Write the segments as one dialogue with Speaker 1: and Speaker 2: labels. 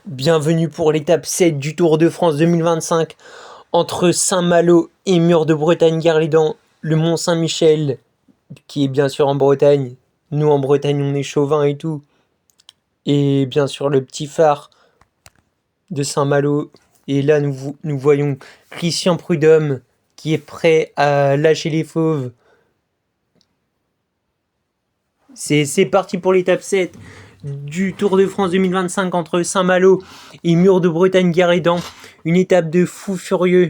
Speaker 1: Bienvenue pour l'étape 7 du Tour de France 2025 entre Saint-Malo et Mur de Bretagne-Garridan, le Mont Saint-Michel, qui est bien sûr en Bretagne. Nous en Bretagne on est chauvin et tout. Et bien sûr le petit phare de Saint-Malo. Et là nous voyons Christian Prudhomme qui est prêt à lâcher les fauves. C'est parti pour l'étape 7 du Tour de France 2025 entre Saint-Malo et Mur de Bretagne-Garridan. Une étape de fou furieux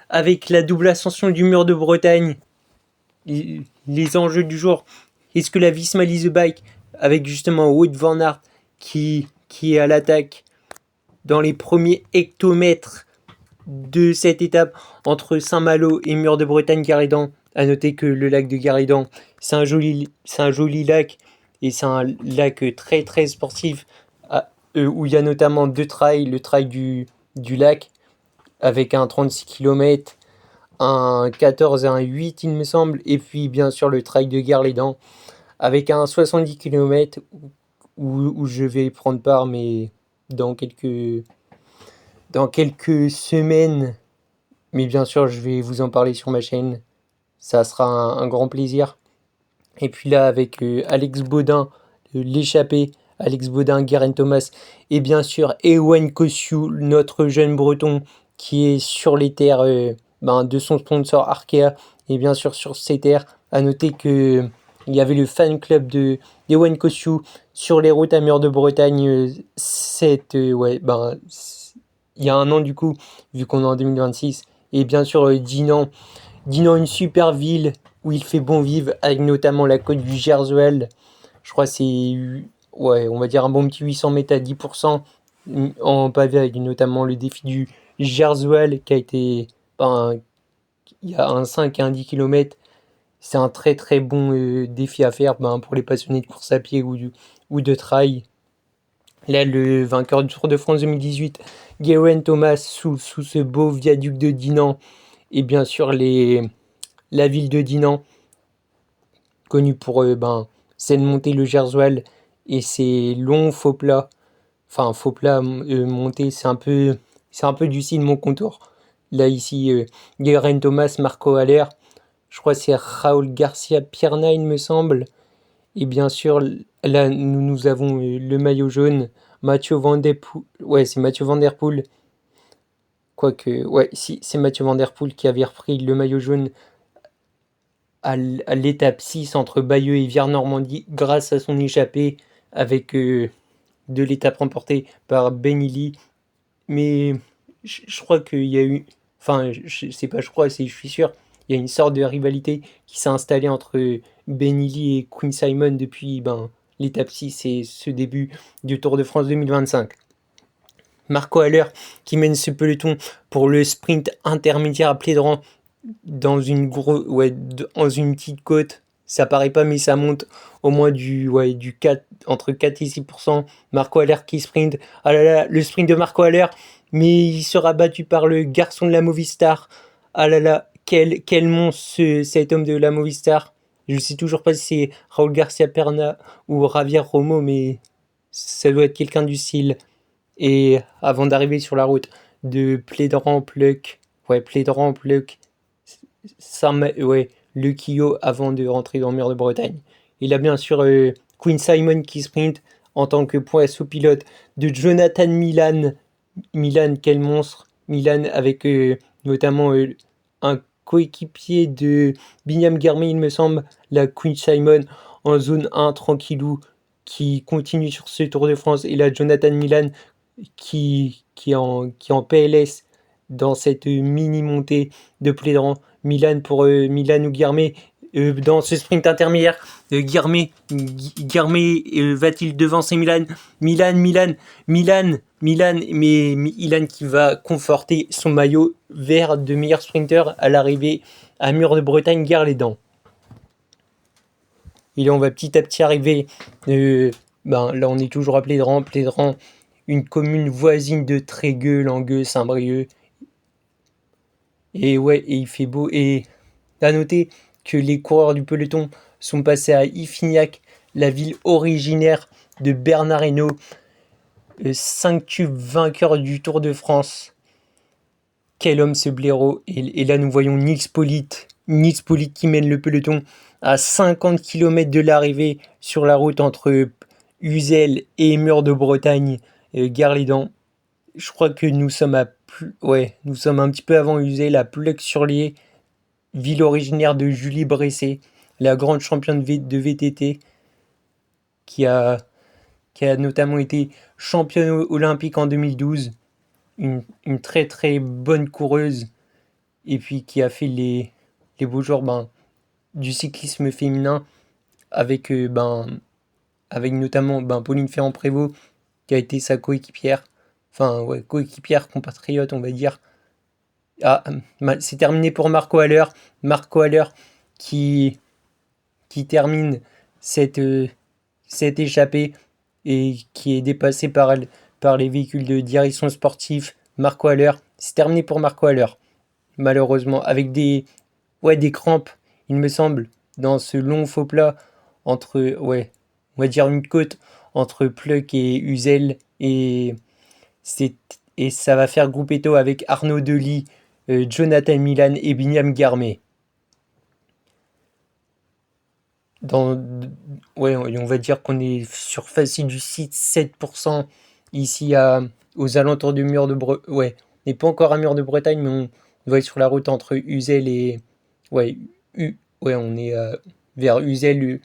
Speaker 1: avec la double ascension du Mur de Bretagne. Les enjeux du jour. Est-ce que la Visma Lease Bike, avec justement Wout van Aert qui est à l'attaque dans les premiers hectomètres de cette étape entre Saint-Malo et Mur de Bretagne-Garridan. À noter que le lac de Garridan, c'est un joli lac et c'est un lac très très sportif où il y a notamment deux trails, le trail du lac avec un 36 km, un 14 et un 8 il me semble, et puis bien sûr le trail de Garridan avec un 70 km où je vais prendre part, mais dans quelques semaines. Mais bien sûr, je vais vous en parler sur ma chaîne. Ça sera un grand plaisir. Et puis là, avec Alex Baudin, l'échappé, Alex Baudin, Geraint Thomas, et bien sûr Ewan Kosciu, notre jeune breton, qui est sur les terres de son sponsor Arkea, et bien sûr sur ces terres. À noter que il y avait le fan club d'Ewan Kosciu sur les routes à Mur de Bretagne, il y a un an du coup, vu qu'on est en 2026. Et bien sûr Dinan, une super ville où il fait bon vivre, avec notamment la côte du Gerswell. Je crois que c'est, on va dire un bon petit 800 mètres à 10% en pavé, avec notamment le défi du Gerswell qui a été, il y a un 5 et un 10 km. C'est un très très bon défi à faire pour les passionnés de course à pied ou de trail. Là, le vainqueur du Tour de France 2018, Geraint Thomas, sous ce beau viaduc de Dinan. Et bien sûr, la ville de Dinan, connue pour cette montée le Gerswell et ses longs faux plats. Enfin, faux plats montés, c'est un peu du style Mont Contour. Là, ici, Geraint Thomas, Marco Haller. Je crois que c'est Raoul Garcia Pierna, il me semble. Et bien sûr, là, nous avons le maillot jaune, Mathieu Van Der Poel. Ouais, c'est Mathieu Van Der Poel. Quoique, ouais, si, c'est Mathieu Van Der Poel qui avait repris le maillot jaune à l'étape 6 entre Bayeux et Villers-Normandie grâce à son échappée avec de l'étape remportée par Ben Illy. Mais je crois qu'il y a eu... Enfin, je sais pas, je suis sûr. Il y a une sorte de rivalité qui s'est installée entre Ben Illy et Quinn Simon depuis l'étape 6 et ce début du Tour de France 2025. Marco Haller qui mène ce peloton pour le sprint intermédiaire à Plédran dans une dans une petite côte. Ça paraît pas, mais ça monte au moins du 4, entre 4 et 6%. Marco Haller qui sprint. Ah là là, le sprint de Marco Haller, mais il sera battu par le garçon de la Movistar. Ah là là, quel monstre cet homme de la Movistar. Je sais toujours pas si c'est Raúl Garcia Perna ou Javier Romo, mais ça doit être quelqu'un du style. Et avant d'arriver sur la route de Plédran-Pleuc, le Kio avant de rentrer dans le Mur de Bretagne. Il a bien sûr Quinn Simon qui sprint en tant que poisson pilote de Jonathan Milan. Milan, quel monstre. Milan avec notamment un coéquipier de Binyam Guermé, il me semble, la Quinn Simon en zone 1 tranquillou qui continue sur ce Tour de France. Et là, Jonathan Milan qui est en PLS dans cette mini montée de Plédran. Milan pour Milan ou Guillermet dans ce sprint intermédiaire. Guillermet va-t-il devancer Milan, mais Milan qui va conforter son maillot vert de meilleur sprinter à l'arrivée à Mur de Bretagne, gare les dents. Et là on va petit à petit arriver là on est toujours à Plédran, une commune voisine de Trégueux, Langueux, Saint-Brieuc. Et il fait beau. Et à noter que les coureurs du peloton sont passés à Iffignac, la ville originaire de Bernard Hinault. 5 tubes vainqueur du Tour de France. Quel homme ce blaireau. Et là, nous voyons Nils Politt. Nils Politt qui mène le peloton à 50 km de l'arrivée sur la route entre Uzel et Mur de Bretagne, Gare les Dents. Je crois que nous sommes nous sommes un petit peu avant Uzel à Pleuc-sur-Lier, ville originaire de Julie Bresset, la grande championne de VTT, qui a notamment été championne olympique en 2012, une très très bonne coureuse, et puis qui a fait les beaux jours du cyclisme féminin avec, avec notamment Pauline Ferrand-Prévot, qui a été sa coéquipière, coéquipière, compatriote, on va dire. Ah, c'est terminé pour Marco Haller. Marco Haller qui termine cette échappée et qui est dépassé par les véhicules de direction sportive. Marco Haller, c'est terminé pour Marco Haller, malheureusement, avec des crampes, il me semble, dans ce long faux plat entre, on va dire une côte entre Pleuc et Uzel, et ça va faire groupetto avec Arnaud Delis, Jonathan Milan et Binyam Guermet. On va dire qu'on est sur facile du 6-7% ici aux alentours du mur de Bretagne. On n'est pas encore à Mur de Bretagne, mais on doit être sur la route entre Uzel et... on est vers Uzel.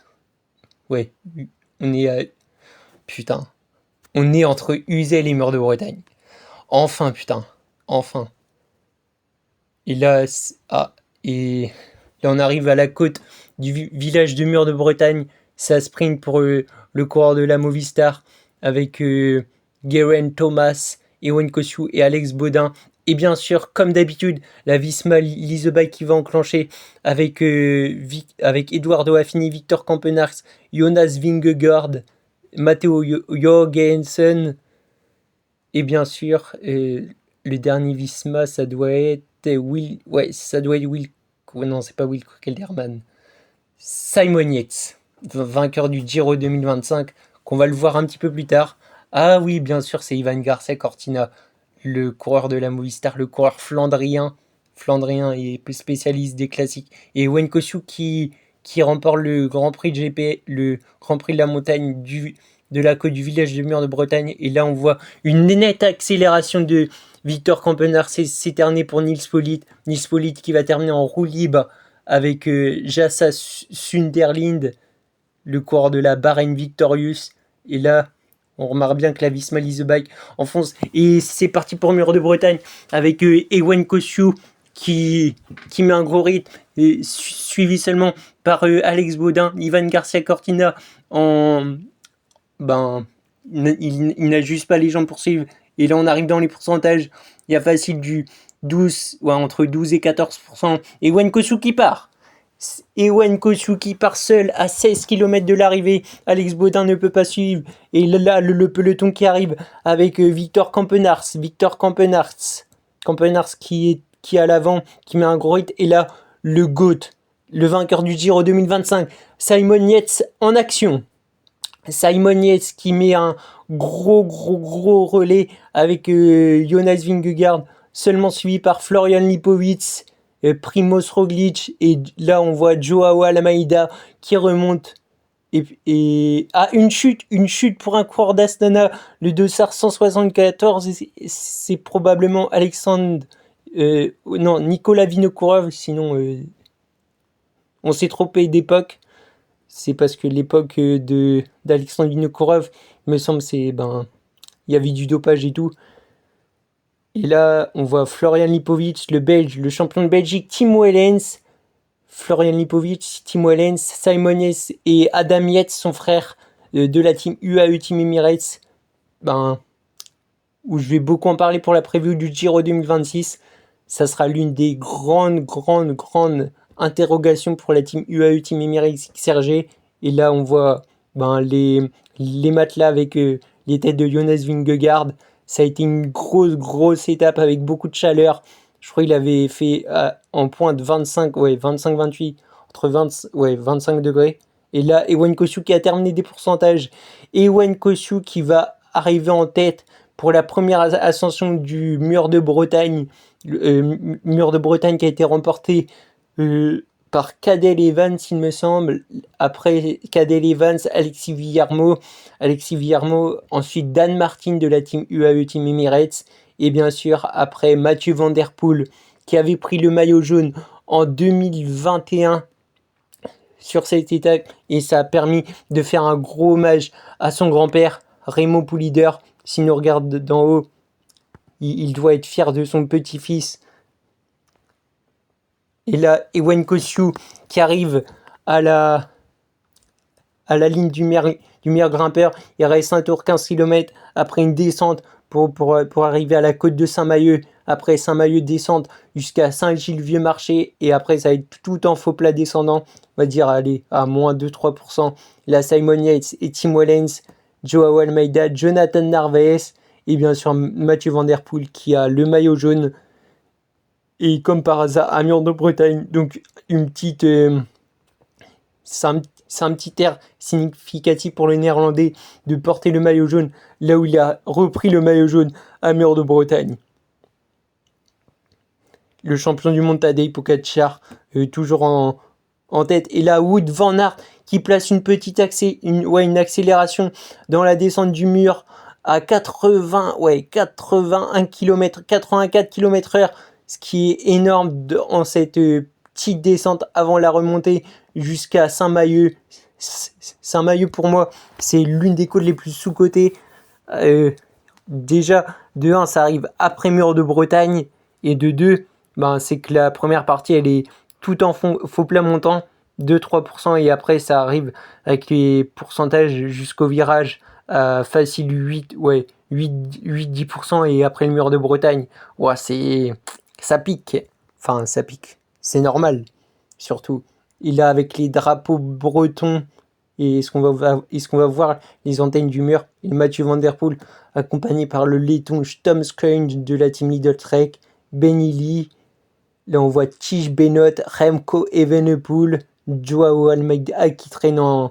Speaker 1: On est à... Putain. On est entre Uzel et Mur de Bretagne. Enfin, putain. Enfin. Et là, on arrive à la côte du village de Mur de Bretagne. Ça sprint pour le coureur de la Movistar avec Geraint Thomas, Ewan Kosciu et Alex Baudin. Et bien sûr, comme d'habitude, la Visma Leasebike qui va enclencher avec Eduardo Affini, Victor Campenaerts, Jonas Vingegaard, Matteo Jorgensen. Et bien sûr, le dernier Visma, ça doit être Will. Ça doit être Will. Non, c'est pas Will Kelderman. Simon Yates, vainqueur du Giro 2025, qu'on va le voir un petit peu plus tard. Ah oui, bien sûr, c'est Ivan Garcia Cortina, le coureur de la Movistar, le coureur flandrien et spécialiste des classiques. Et Ewan Kosciu qui remporte le Grand Prix de GP, le Grand Prix de la montagne de la côte du village de Mur de Bretagne. Et là, on voit une nette accélération de Victor Campenaerts s'éterner pour Nils Politt. Nils Politt qui va terminer en roue libre avec Jassa Sunderlind, le coureur de la Bahrain Victorious. Et là, on remarque bien que la Visma Leasebike enfonce. Et c'est parti pour Mur de Bretagne avec Ewan Kosciu qui met un gros rythme, suivi seulement par Alex Baudin, Ivan Garcia Cortina il n'ajuste pas les jambes pour suivre. Et là, on arrive dans les pourcentages. Il y a facile du 12, entre 12 et 14%. Ewan Kosciu qui part. Ewan Kosciu qui part seul à 16 km de l'arrivée. Alex Baudin ne peut pas suivre. Et là, le peloton qui arrive avec Victor Campenaerts. Campenaerts qui est à l'avant, qui met un gros hit. Et là, le GOAT, le vainqueur du Giro 2025, Simon Yates en action. Simon Yates qui met un gros relais avec Jonas Vingegaard, seulement suivi par Florian Lipowitz, Primoz Roglic, et là on voit Joao Almeida qui remonte et une chute pour un coureur d'Astana, le dossard 174, c'est probablement Nicolas Vinokourov, sinon on s'est trompé d'époque. C'est parce que l'époque d'Alexandre Vinokourov, il me semble, il y avait du dopage et tout. Et là, on voit Florian Lipowitz, le Belge, le champion de Belgique, Tim Wellens. Florian Lipowitz, Tim Wellens, Simon Yates et Adam Yates, son frère, de la team UAE Team Emirates. Où je vais beaucoup en parler pour la preview du Giro 2026. Ça sera l'une des grandes interrogations pour la team UAE Team Emirates XRG. Et là, on voit les matelas avec les têtes de Jonas Vingegaard. Ça a été une grosse étape avec beaucoup de chaleur. Je crois qu'il avait fait en pointe 25-28, entre 25 degrés. Et là, Ewan Kosciu qui a terminé des pourcentages. Ewan Kosciu qui va arrivé en tête pour la première ascension du mur de Bretagne. Mur de Bretagne qui a été remporté par Cadel Evans, il me semble. Après Cadel Evans, Alexis Villarmo. Ensuite Dan Martin de la team UAE Team Emirates. Et bien sûr, après Mathieu Van Der Poel, qui avait pris le maillot jaune en 2021 sur cette étape. Et ça a permis de faire un gros hommage à son grand-père, Remo Poulidor. S'il nous regarde d'en haut, il doit être fier de son petit-fils. Et là, Ewan Kosciu qui arrive à la ligne du meilleur grimpeur. Il reste un tour 15 km après une descente pour arriver à la côte de Saint-Mahieu. Après Saint-Mahieu, descente jusqu'à Saint-Gilles-Vieux-Marché. Et après, ça va être tout en faux plat descendant. On va dire, allez, à moins 2-3%. Là, Simon Yates et Tim Wellens, Joao Almeida, Jonathan Narvaez. Et bien sûr, Mathieu Van Der Poel qui a le maillot jaune. Et comme par hasard, à Mur de Bretagne. Donc, une petite... c'est un petit air significatif pour le Néerlandais de porter le maillot jaune là où il a repris le maillot jaune à Mur de Bretagne. Le champion du monde Tadej Pogačar toujours en tête. Et là, Wout van Aert qui place une petite une accélération dans la descente du mur à 81 km, 84 km/h, ce qui est énorme en cette petite descente avant la remontée jusqu'à Saint-Mahieu. Saint-Mahieu, pour moi, c'est l'une des côtes les plus sous-cotées. Déjà, de 1, ça arrive après Mur de Bretagne. Et de 2, c'est que la première partie, elle est tout en faux plat montant, 2-3%. Et après, ça arrive avec les pourcentages jusqu'au virage facile 8-10%. Et après le Mur de Bretagne, ça pique. Enfin, ça pique. C'est normal, surtout. Et là, avec les drapeaux bretons, et est-ce qu'on va voir les antennes du mur, et Mathieu Van Der Poel, accompagné par le laiton Tom Skrein de la team Lidl Trek, Benny Lee. Là, on voit Tish Benoît, Remco Evenepoel, Joao Almeida qui traîne en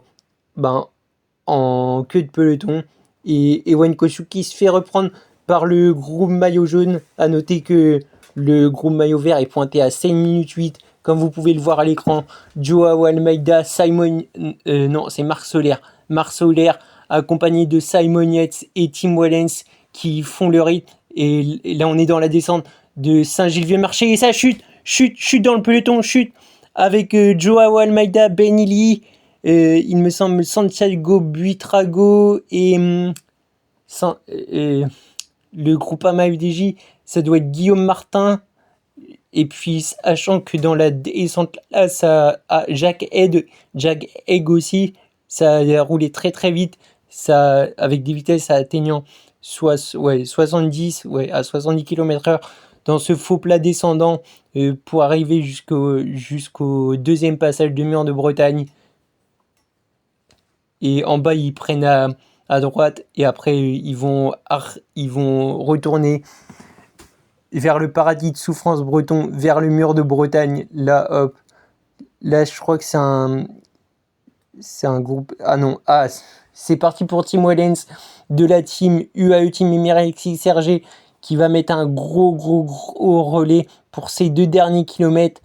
Speaker 1: queue de peloton. Et Ewan Kosciu qui se fait reprendre par le groupe maillot jaune. À noter que le groupe maillot vert est pointé à 7 minutes 8. Comme vous pouvez le voir à l'écran, Joao Almeida, c'est Marc Soler. Marc Soler, accompagné de Simon Yates et Tim Wellens qui font le rythme. Et là, on est dans la descente de Saint-Gilles-Vieux-Marché. Et ça chute dans le peloton, avec Joao Almeida, Benny Lee, il me semble Santiago Buitrago et le Groupama UDJ, ça doit être Guillaume Martin. Et puis, sachant que dans la descente, là, Jack Egg aussi, ça a roulé très très vite, ça, avec des vitesses atteignant 70 km/h dans ce faux plat descendant pour arriver jusqu'au deuxième passage de Mur de Bretagne. Et en bas, ils prennent à droite et après, ils vont retourner vers le paradis de souffrance breton, vers le Mur de Bretagne. Là, hop. Là, je crois que c'est un groupe... c'est parti pour Tim Wellens de la team UAE Team Emirates XRG qui va mettre un gros relais pour ces 2 derniers kilomètres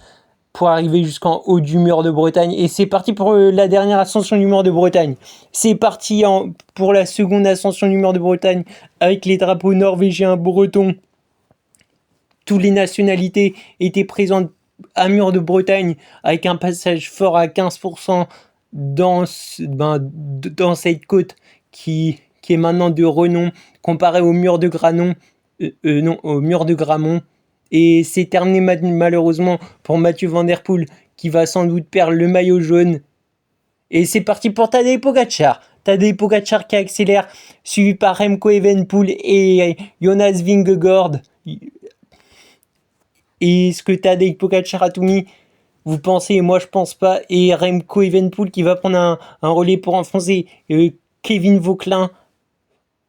Speaker 1: pour arriver jusqu'en haut du Mur de Bretagne. Et c'est parti pour la dernière ascension du Mur de Bretagne. C'est parti pour la seconde ascension du Mur de Bretagne avec les drapeaux norvégiens, bretons. Toutes les nationalités étaient présentes à Mur de Bretagne avec un passage fort à 15% dans cette côte qui est maintenant de renom comparé au Mur de au Mur de Gramont. Et c'est terminé malheureusement pour Mathieu Van Der Poel qui va sans doute perdre le maillot jaune. Et c'est parti pour Tadej Pogačar. Tadej Pogačar qui accélère, suivi par Remco Evenepoel et Jonas Vingegaard. Et est-ce que Tadej Pogačar a tout mis? Vous pensez? Moi je pense pas. Et Remco Evenepoel qui va prendre un relais pour enfoncer Kevin Vauquelin,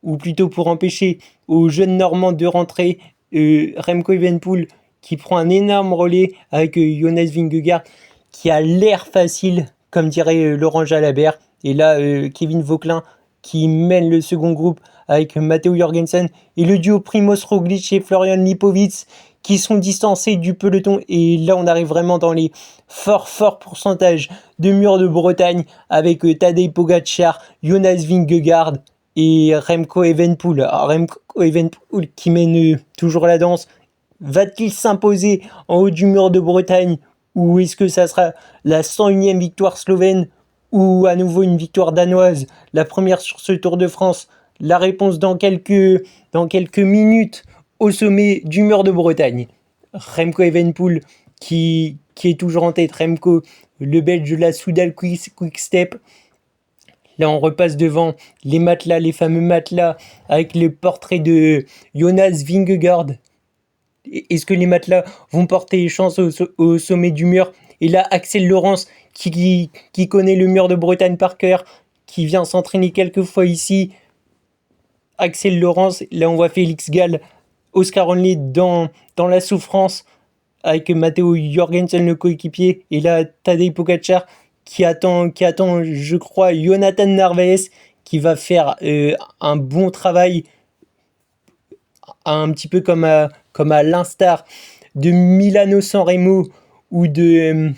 Speaker 1: ou plutôt pour empêcher aux jeunes Normands de rentrer. Remco Evenepoel qui prend un énorme relais avec Jonas Vingegaard qui a l'air facile, comme dirait Laurent Jalabert. Et là, Kevin Vauquelin qui mène le second groupe avec Matteo Jorgensen et le duo Primoz Roglic et Florian Lipovic qui sont distancés du peloton. Et là, on arrive vraiment dans les forts pourcentages de murs de Bretagne avec Tadej Pogacar, Jonas Vingegaard et Remco Evenepoel. Alors, Remco Evenepoel qui mène toujours la danse. Va-t-il s'imposer en haut du mur de Bretagne ou est-ce que ça sera la 101e victoire slovène ou à nouveau une victoire danoise, la première sur ce Tour de France? La réponse dans quelques minutes au sommet du mur de Bretagne. Remco Evenepoel qui est toujours en tête. Remco, le Belge de la Soudal Quick Step. Là, on repasse devant les matelas, les fameux matelas avec le portrait de Jonas Vingegaard. Est-ce que les matelas vont porter chance au sommet du mur? Et là, Axel Laurence, qui connaît le mur de Bretagne par cœur, qui vient s'entraîner quelques fois ici. Axel Laurence, là on voit Félix Gall, Oscar Onley dans la souffrance, avec Matteo Jorgensen le coéquipier. Et là, Tadej Pogacar qui attend, je crois, Jonathan Narvaez, qui va faire un bon travail, un petit peu comme à l'instar de Milano-San Remo ou de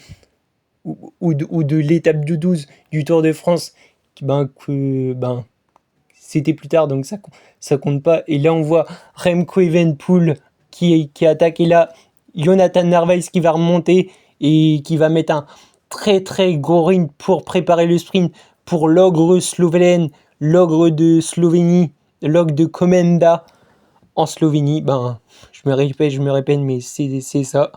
Speaker 1: l'étape de 12 du Tour de France, c'était plus tard, donc ça compte pas. Et là, on voit Remco Evenepoel qui attaque. Et là, Jonathan Narvaez qui va remonter et qui va mettre un très gros ring pour préparer le sprint pour l'ogre slovène, l'ogre de Slovénie, l'ogre de Komenda en Slovénie. Je me répète, mais c'est ça.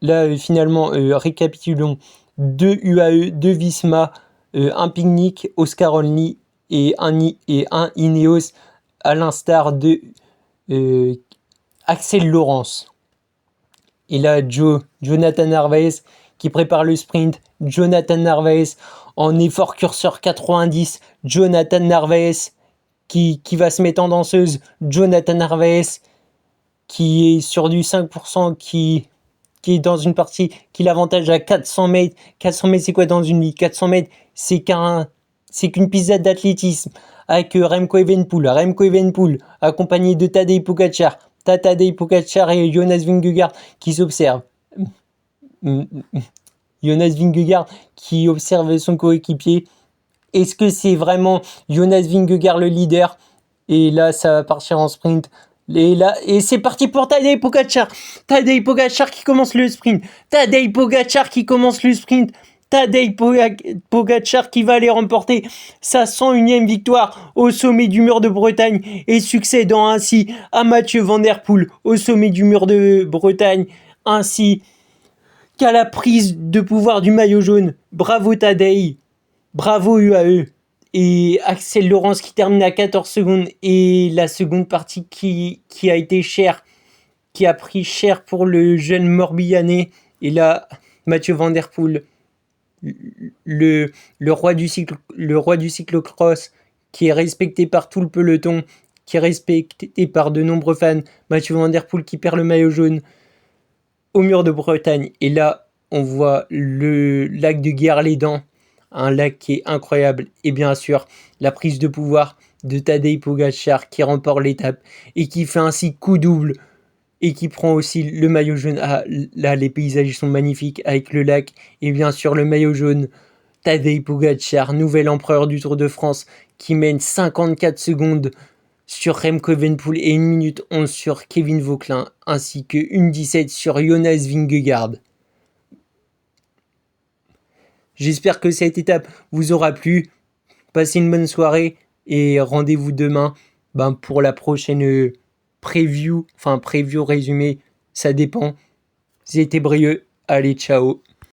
Speaker 1: Là, finalement, récapitulons 2 UAE, 2 Visma, un Picnic, Oscar Only et un Ineos, à l'instar de Axel Laurence. Et là, Jonathan Narvaez qui prépare le sprint. Jonathan Narvaez en effort curseur 90. Jonathan Narvaez qui va se mettre en danseuse. Jonathan Narvaez qui est sur du 5%, qui est dans une partie qui l'avantage à 400 mètres. 400 mètres, c'est quoi dans une vie? 400 mètres, c'est qu'une piste d'athlétisme avec Remco Evenepoel accompagné de Tadej Pogacar. Tadej Pogacar et Jonas Vingegaard qui s'observent. Jonas Vingegaard qui observe son coéquipier. Est-ce que c'est vraiment Jonas Vingegaard le leader? Et là, ça va partir en sprint. Et c'est parti pour Tadej Pogacar. Tadej Pogacar qui commence le sprint. Tadej Pogacar qui va aller remporter sa 101e victoire au sommet du mur de Bretagne et succédant ainsi à Mathieu Van Der Poel au sommet du mur de Bretagne, ainsi qu'à la prise de pouvoir du maillot jaune. Bravo Tadej, bravo UAE. Et Axel Laurence qui termine à 14 secondes. Et la seconde partie qui a été chère, qui a pris cher pour le jeune Morbihanais. Et là, Mathieu Van Der Poel, le roi du cyclocross, qui est respecté par tout le peloton, qui est respecté par de nombreux fans. Mathieu Van Der Poel qui perd le maillot jaune au mur de Bretagne. Et là, on voit le lac de Guerre-les-Dents, un lac qui est incroyable. Et bien sûr, la prise de pouvoir de Tadej Pogacar qui remporte l'étape et qui fait ainsi coup double et qui prend aussi le maillot jaune. Ah, là, les paysages sont magnifiques avec le lac et bien sûr le maillot jaune. Tadej Pogacar, nouvel empereur du Tour de France, qui mène 54 secondes sur Remco Evenepoel et 1 minute 11 sur Kevin Vauquelin, ainsi que 1:17 sur Jonas Vingegaard. J'espère que cette étape vous aura plu. Passez une bonne soirée et rendez-vous demain pour la prochaine preview résumé, ça dépend. C'était Brieux, allez ciao.